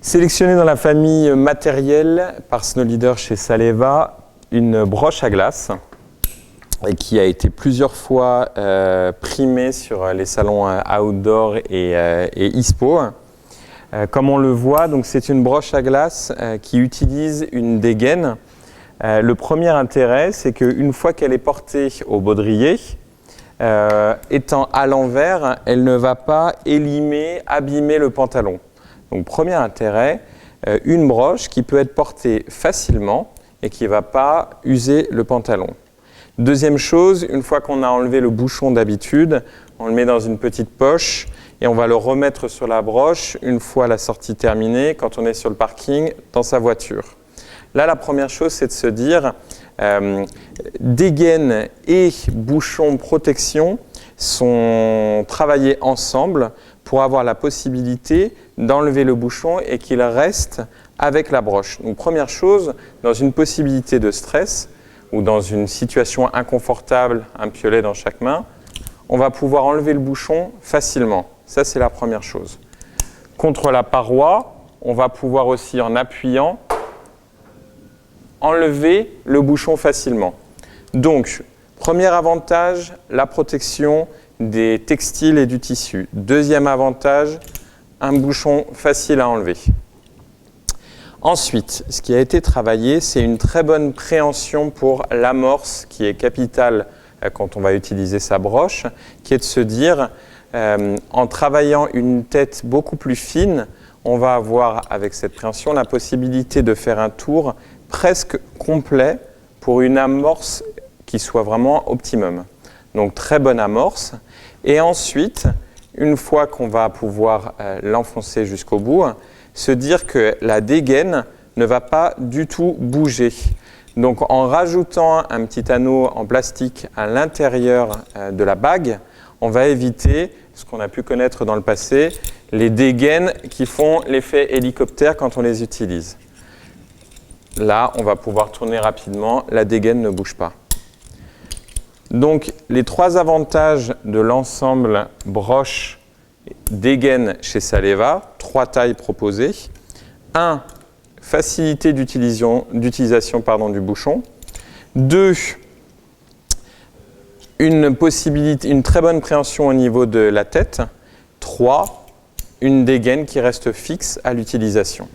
Sélectionné dans la famille matérielle par Snowleader chez Saleva, une broche à glace et qui a été plusieurs fois primée sur les salons outdoor et ISPO. Comme on le voit, donc c'est une broche à glace qui utilise une dégaine. Le premier intérêt, c'est qu'une fois qu'elle est portée au baudrier, étant à l'envers, elle ne va pas abîmer le pantalon. Donc premier intérêt, une broche qui peut être portée facilement et qui ne va pas user le pantalon. Deuxième chose, une fois qu'on a enlevé le bouchon d'habitude, on le met dans une petite poche et on va le remettre sur la broche une fois la sortie terminée, quand on est sur le parking, dans sa voiture. Là, la première chose, c'est de se dire, dégaine et bouchon protection sont travaillés ensemble pour avoir la possibilité d'enlever le bouchon et qu'il reste avec la broche. Donc première chose, dans une possibilité de stress ou dans une situation inconfortable, un piolet dans chaque main, on va pouvoir enlever le bouchon facilement. Ça, c'est la première chose. Contre la paroi, on va pouvoir aussi, en appuyant, enlever le bouchon facilement. Donc, premier avantage, la protection des textiles et du tissu. Deuxième avantage, un bouchon facile à enlever. Ensuite, ce qui a été travaillé, c'est une très bonne préhension pour l'amorce qui est capitale quand on va utiliser sa broche, qui est de se dire, en travaillant une tête beaucoup plus fine, on va avoir avec cette préhension la possibilité de faire un tour presque complet pour une amorce qui soit vraiment optimum. Donc très bonne amorce. Et ensuite, une fois qu'on va pouvoir l'enfoncer jusqu'au bout, se dire que la dégaine ne va pas du tout bouger. Donc en rajoutant un petit anneau en plastique à l'intérieur de la bague, on va éviter ce qu'on a pu connaître dans le passé, les dégaines qui font l'effet hélicoptère quand on les utilise. Là, on va pouvoir tourner rapidement, la dégaine ne bouge pas. Donc, les trois avantages de l'ensemble broche dégaine chez Saleva, trois tailles proposées. 1. Facilité d'utilisation du bouchon. 2. Une très bonne préhension au niveau de la tête. 3. Une dégaine qui reste fixe à l'utilisation.